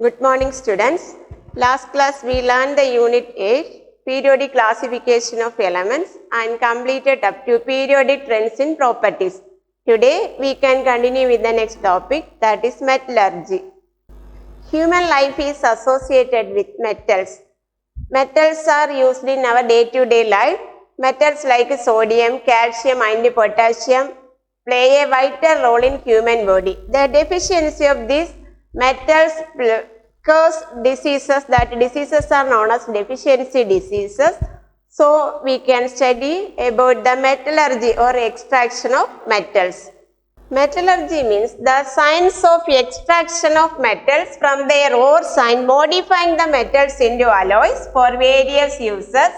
Good morning, students. Last class we learned the unit 8, periodic classification of elements, and completed up to periodic trends in properties. Today we can continue with the next topic, that is metallurgy. Human life is associated with metals. Metals are used in our day-to-day life. Metals like sodium, calcium and potassium play a vital role in human body. The deficiency of these metals cause diseases. That diseases are known as deficiency diseases. So we can study about the metallurgy or extraction of metals. Metallurgy means the science of extraction of metals from their ores and modifying the metals into alloys for various uses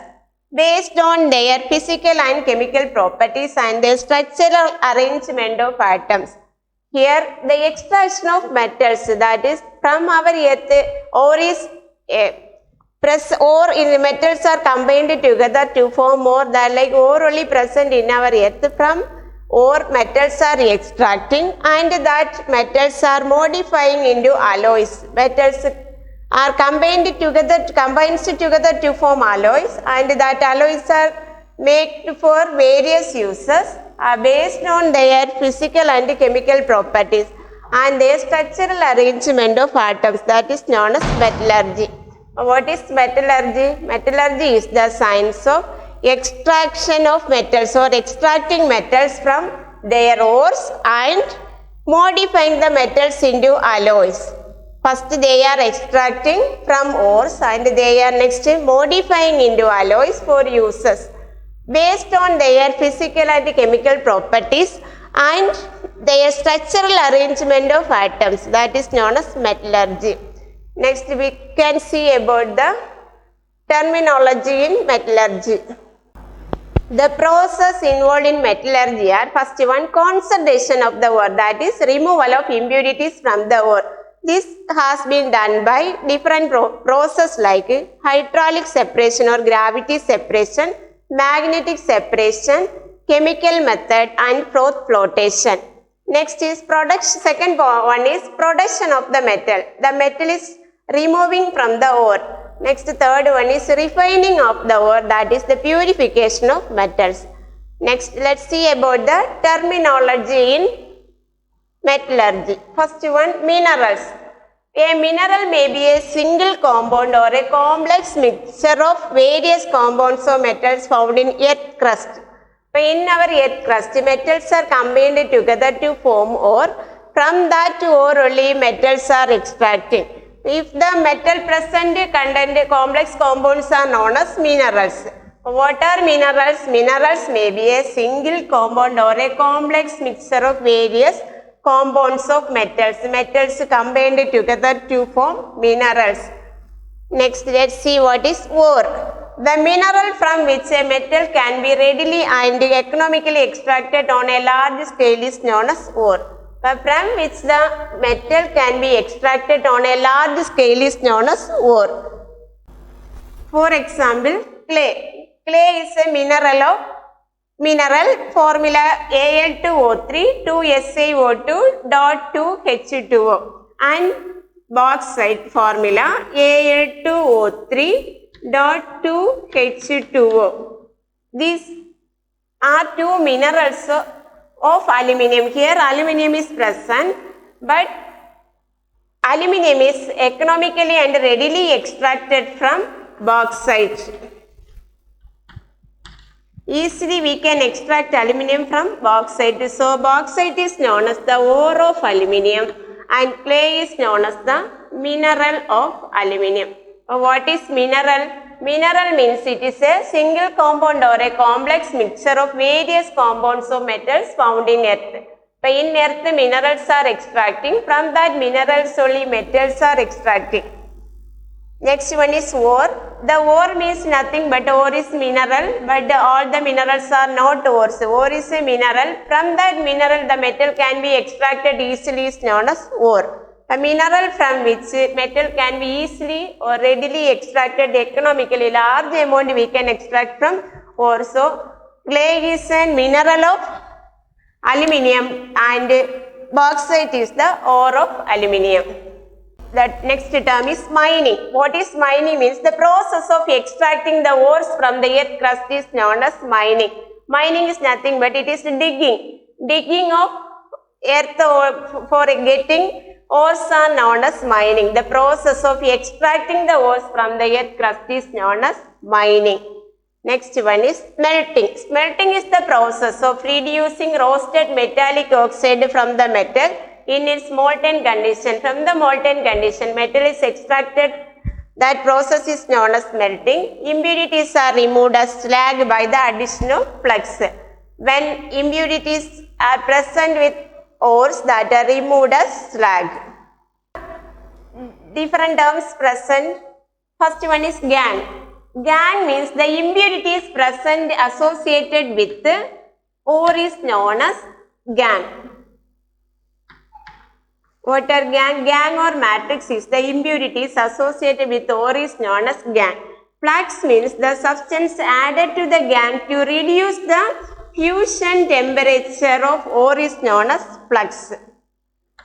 based on their physical and chemical properties and their structural arrangement of atoms. Here the extraction of metals, that is from our earth, ore is ore in the metals are combined together to form more than like ore only present in our earth. From ore metals are extracting and that metals are modifying into alloys. Metals are combines together to form alloys, and that alloys are made for various uses based on their physical and chemical properties and their structural arrangement of atoms, that is known as metallurgy. What is metallurgy? Metallurgy is the science of extraction of metals or extracting metals from their ores and modifying the metals into alloys. First they are extracting from ores and they are next modifying into alloys for uses based on their physical and chemical properties and their structural arrangement of atoms, that is known as metallurgy. Next we can see about the terminology in metallurgy. The process involved in metallurgy are first one, concentration of the ore, that is removal of impurities from the ore. This has been done by different processes like hydraulic separation or gravity separation, magnetic separation, chemical method and froth flotation. Next is production. Second one is production of the metal. The metal is removing from the ore. Next, third one is refining of the ore, that is the purification of metals. Next, let's see about the terminology in metallurgy. First one, minerals. A mineral may be a single compound or a complex mixture of various compounds of metals found in earth crust. In our earth crust, metals are combined together to form ore. From that ore only metals are extracting. If the metal present contain complex compounds are known as minerals. What are minerals? Minerals may be a single compound or a complex mixture of various compounds of metals. Metals combined together to form minerals. Next, let's see what is ore. The mineral from which a metal can be readily and economically extracted on a large scale is known as ore. From which the metal can be extracted on a large scale is known as ore. For example, clay. Clay is a mineral formula Al2O3 2SiO2 dot 2H2O, and bauxite formula Al2O3 dot 2H2O. These are two minerals of aluminium. Here aluminium is present, but aluminium is economically and readily extracted from bauxite. Easily we can extract aluminium from bauxite. So bauxite is known as the ore of aluminium and clay is known as the mineral of aluminium. What is mineral? Mineral means it is a single compound or a complex mixture of various compounds of metals found in earth. In earth minerals are extracting, from that minerals only metals are extracting. Next one is ore. The ore means nothing but ore is mineral, but all the minerals are not ores. Ore is a mineral. From that mineral the metal can be extracted easily is known as ore. A mineral from which metal can be easily or readily extracted economically, large amount we can extract from ore. So clay is a mineral of aluminium and bauxite is the ore of aluminium. the next term is mining. What is mining means the process of extracting the ores from the earth crust is known as mining. Mining is nothing but it is digging of earth for getting ores are known as mining. The process of extracting the ores from the earth crust is known as mining. Next one is smelting. Smelting is the process of reducing roasted metallic oxide from the metal in its molten condition. From the molten condition, metal is extracted. That process is known as smelting. Impurities are removed as slag by the addition of flux. When impurities are present with ores, that are removed as slag. Different terms present. First one is gangue. Gangue means the impurities present associated with the ore is known as gangue. What are gangue? Gangue or matrix is the impurities associated with ore is known as gangue. Flux means the substance added to the gangue to reduce the fusion temperature of ore is known as flux.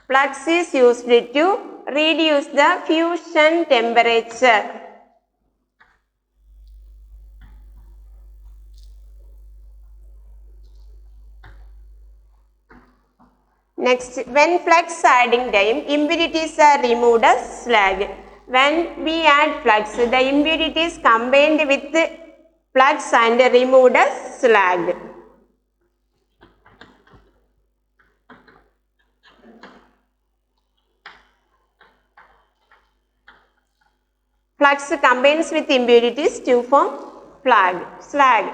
Flux is used to reduce the fusion temperature. Next, when flux adding time, impurities are removed as slag. When we add flux, the impurities combined with flux and removed as slag. Flux combines with impurities to form slag.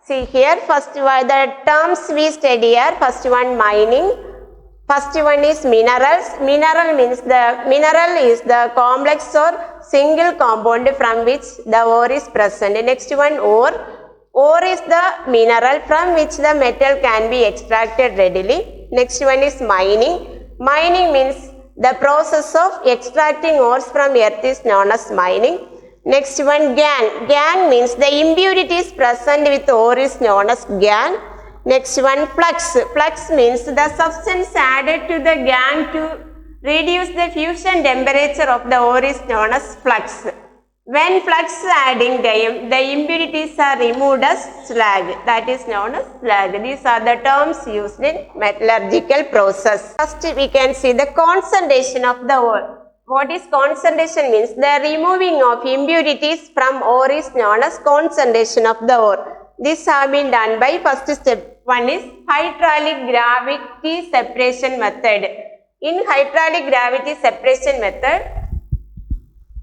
See here, first the terms we study are first one mining. First one is minerals. Mineral means the mineral is the complex or single compound from which the ore is present. Next one ore. Ore is the mineral from which the metal can be extracted readily. Next one is mining. Mining means the process of extracting ores from earth is known as mining. Next one gangue. Gangue means the impurities present with ore is known as gangue. Next one flux. Flux means the substance added to the gangue to reduce the fusion temperature of the ore is known as flux. When flux adding time, the impurities are removed as slag. That is known as slag. These are the terms used in metallurgical process. First we can see the concentration of the ore. What is concentration means? The removing of impurities from ore is known as concentration of the ore. This has been done by first step. One is hydraulic gravity separation method. In hydraulic gravity separation method,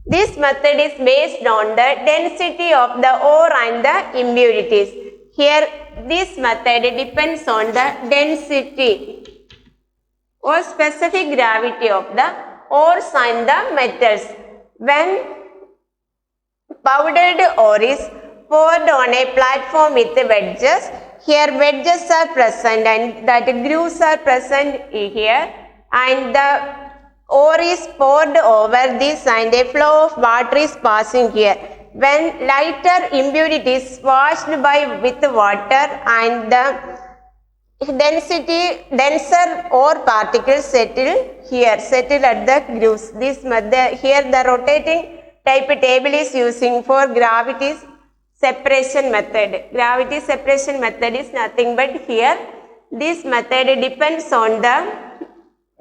this method is based on the density of the ore and the impurities. Here, this method depends on the density or specific gravity of the ores and the metals. When powdered ore is poured on a platform with wedges, here wedges are present and that grooves are present here, and the ore is poured over this and a flow of water is passing here. When lighter impurities washed with water and the denser ore particles settle at the grooves. This method, here the rotating type table is using for gravity separation method. Gravity separation method is nothing but here this method depends on the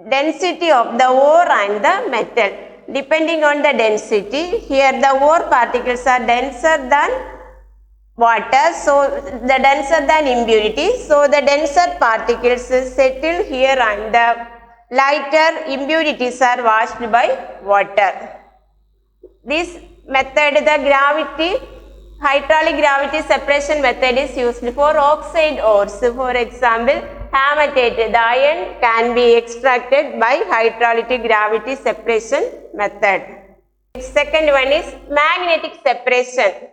density of the ore and the metal. Depending on the density, here the ore particles are denser than water, so the denser than impurities, so the denser particles settle here and the lighter impurities are washed by water. This method, the hydraulic gravity separation method is used for oxide ores. For example, hematite, the iron can be extracted by hydraulic gravity separation method. Second one is magnetic separation.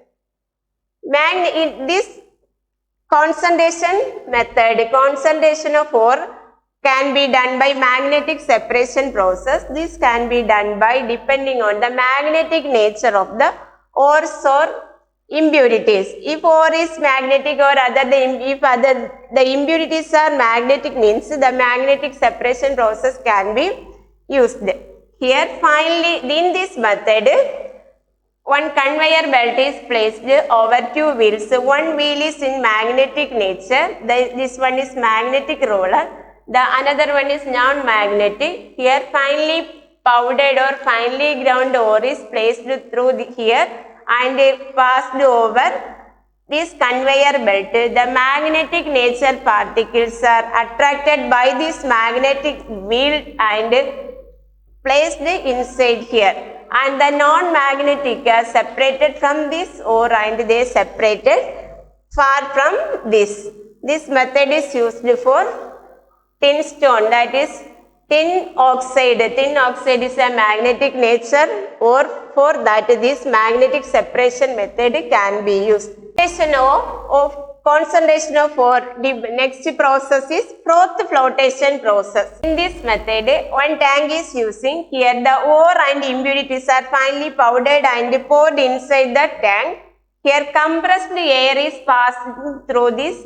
In this concentration method, concentration of ore can be done by magnetic separation process. This can be done by depending on the magnetic nature of the ores or impurities. If ore is magnetic or the impurities are magnetic means the magnetic separation process can be used. Here finally in this method, one conveyor belt is placed over two wheels. One wheel is in magnetic nature. This one is magnetic roller. The another one is non-magnetic. Here finely powdered or finely ground ore is placed through here and passed over this conveyor belt. The magnetic nature particles are attracted by this magnetic wheel and placed inside here, and the non-magnetic are separated from this ore and they separated far from this. This method is used for tin stone, that is tin oxide. Tin oxide is a magnetic nature, or for that this magnetic separation method can be used. Concentration of ore. The next process is froth flotation process. In this method, one tank is using. Here the ore and impurities are finely powdered and poured inside the tank. Here compressed air is passing through this.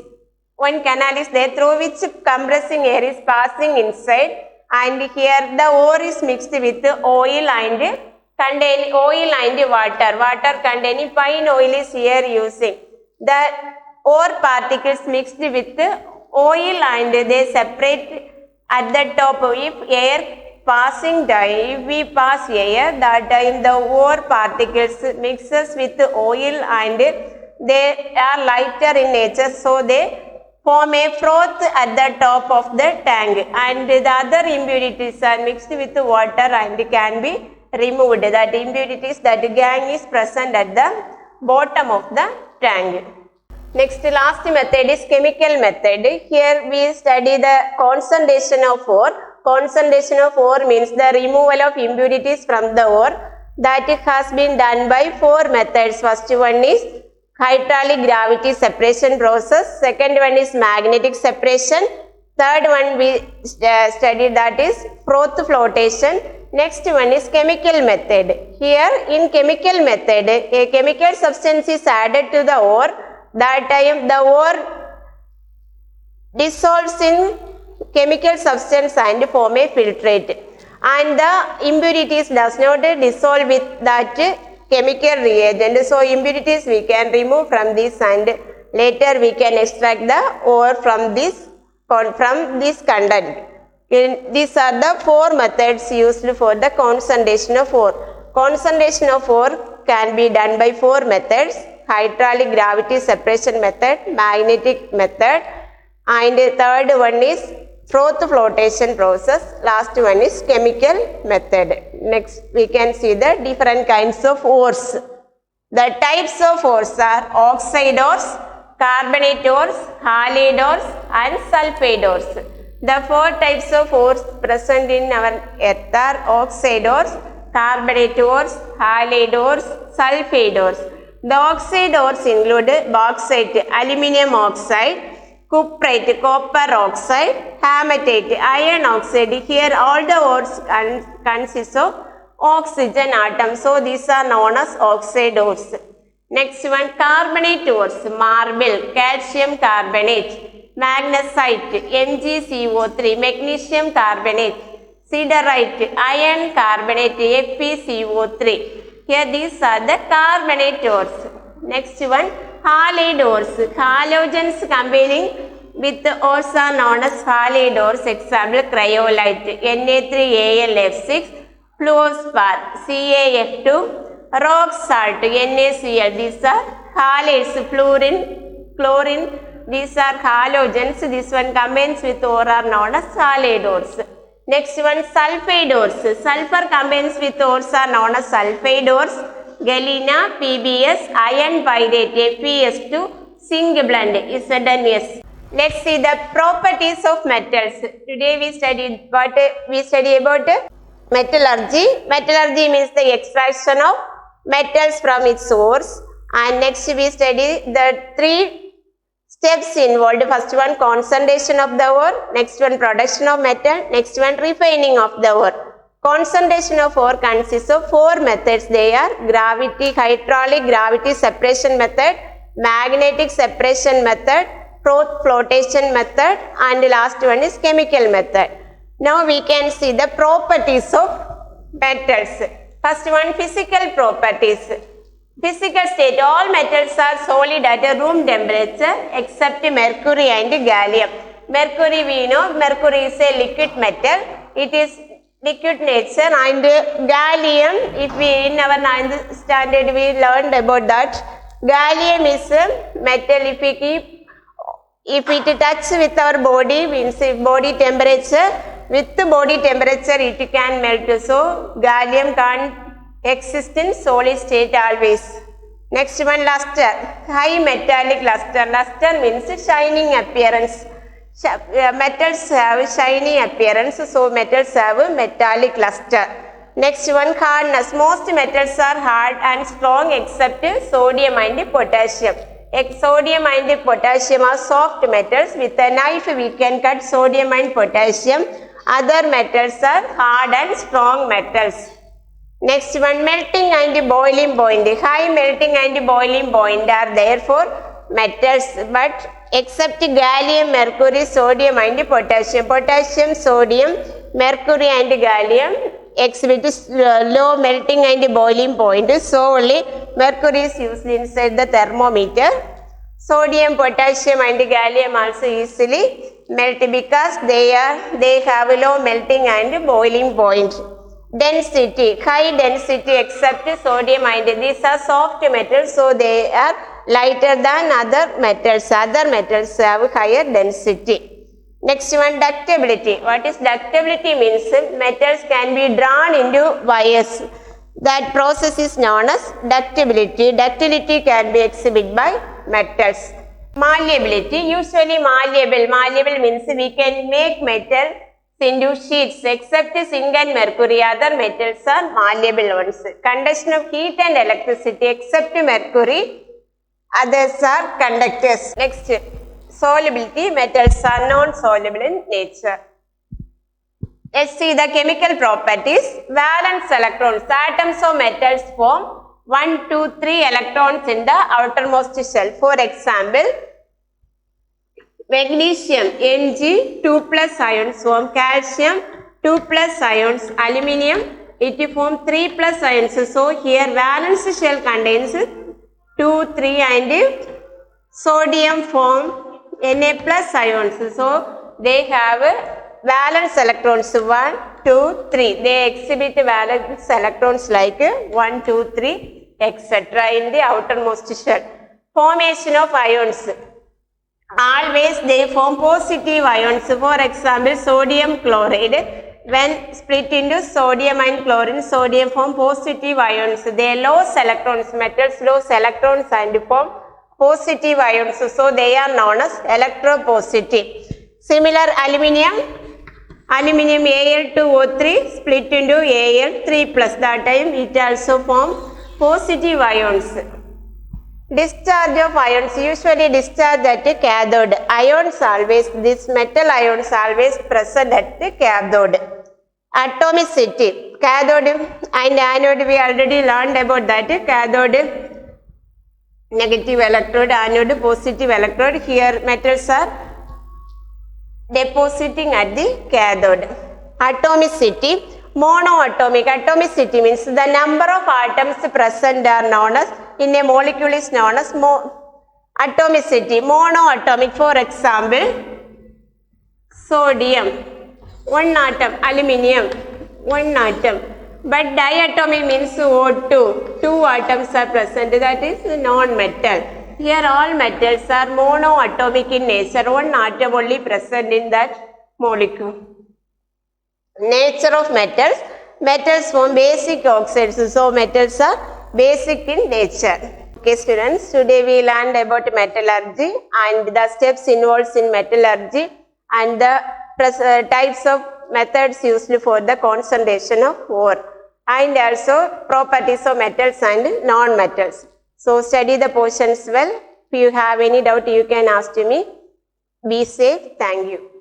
One canal is there through which compressing air is passing inside, and here the ore is mixed with oil and containing oil and water. Water containing pine oil is here using. The ore particles mixed with oil and they separate at the top. If air passing time, if we pass air, that time the ore particles mixes with oil and they are lighter in nature, so they form a froth at the top of the tank, and the other impurities are mixed with water and can be removed. That impurities, that gang is present at the bottom of the tank. Next, last method is chemical method. Here we study the concentration of ore. Concentration of ore means the removal of impurities from the ore. That has been done by four methods. First one is hydraulic gravity separation process. Second one is magnetic separation. Third one we studied, that is froth flotation. Next one is chemical method. Here in chemical method, a chemical substance is added to the ore. That time the ore dissolves in chemical substance and form a filtrate, and the impurities does not dissolve with that chemical reagent. So impurities we can remove from this, and later we can extract the ore from this content. These are the four methods used for the concentration of ore. Concentration of ore can be done by four methods: hydraulic gravity separation method, magnetic method, and third one is froth flotation process. Last one is chemical method. Next we can see the different kinds of ores. The types of ores are oxide ores, carbonate ores, halide ores and sulfide ores. The four types of ores present in our earth are oxide ores, carbonate ores, halide ores, sulfide ores. The oxide ores include bauxite, aluminium oxide, cuprite, copper oxide, hematite, iron oxide. Here all the ores consist of oxygen atoms, so these are known as oxide ores. Next one, carbonate ores: marble, calcium carbonate, magnesite, MgCO3, magnesium carbonate, siderite, iron carbonate, FeCO3. Here these are the carbonate ores. Next one, halide ores. Halogens combining with ores are known as halide ores. Example, cryolite, Na3Al(F6), fluorspar, CaF2, rock salt, NaCl. These are halides. Fluorine, chlorine, these are halogens. This one combines with ore are known as halide ores. Next one, sulfide ores. Sulfur combines with ores are known as sulfide ores. Galena, PbS, iron pyrite, FeS2, zinc blend, ZnS. Let's see the properties of metals. Today we studied about metallurgy. Metallurgy means the extraction of metals from its source. And next we study the three steps involved. First one, concentration of the ore. Next one, production of metal. Next one, refining of the ore. Concentration of ore consists of four methods. They are hydraulic gravity separation method, magnetic separation method, froth flotation method, and the last one is chemical method. Now we can see the properties of metals. First one, physical properties. Physical state, all metals are solid at a room temperature except mercury and gallium. Mercury, we know, mercury is a liquid metal. It is liquid nature, and gallium, if we in our 9th standard we learned about that. Gallium is a metal, if it touch with our body, means if body temperature, with the body temperature it can melt. So gallium can't exist in solid state always. Next one, luster, high metallic luster. Luster means shining appearance. Metals have shiny appearance, so metals have metallic luster. Next one, hardness. Most metals are hard and strong except sodium and potassium. Sodium and potassium are soft metals. With a knife we can cut sodium and potassium. Other metals are hard and strong metals. Next one, melting and boiling point. High melting and boiling point are therefore metals, but except gallium, mercury, sodium and potassium. Potassium, sodium, mercury and gallium exhibit low melting and boiling point. So only mercury is used inside the thermometer. Sodium, potassium and gallium also easily melt because they have low melting and boiling point. Density, high density except sodium and these are soft metals, so they are lighter than other metals. Other metals have higher density. Next one, ductility. What is ductility? Means metals can be drawn into wires. That process is known as ductility. Ductility can be exhibited by metals. Malleability, usually malleable. Malleable means we can make metal into sheets except zinc and mercury. Other metals are malleable ones. Conduction of heat and electricity except mercury. Others are conductors. Next, solubility. Metals are non-soluble in nature. Let's see the chemical properties. Valence electrons. Atoms of metals form 1, 2, 3 electrons in the outermost shell. For example, magnesium, Mg, 2 plus ions form. Calcium, 2 plus ions. Aluminium, it form 3 plus ions. So here valence shell contains 2, 3 and sodium form Na plus ions. So they have valence electrons 1, 2, 3. They exhibit valence electrons like 1, 2, 3, etc. in the outermost shell. Formation of ions. Always they form positive ions. For example, sodium chloride. When split into sodium and chlorine, sodium form positive ions. They lose electrons. Metals lose electrons and form positive ions. So they are known as electropositive. Similar, aluminium. Aluminium Al2O3 split into Al3 plus. That time it also form positive ions. Discharge of ions, usually discharge at the cathode. Ions always, this metal ions always present at the cathode. Atomicity, cathode and anode, we already learned about that. Cathode, negative electrode, anode, positive electrode. Here metals are depositing at the cathode. Atomicity, monoatomic. Atomicity means the number of atoms present are known as, in a molecule is known as atomicity. Monoatomic, for example, sodium, 1 atom, aluminium, 1 atom. But diatomic means O2, 2 atoms are present, that is non-metal. Here all metals are monoatomic in nature, 1 atom only present in that molecule. Nature of metals. Metals form basic oxides, so metals are basic in nature. Okay students, today we learned about metallurgy and the steps involved in metallurgy and the types of methods used for the concentration of ore and also properties of metals and non-metals. So study the portions well. If you have any doubt you can ask me. Be safe. Thank you.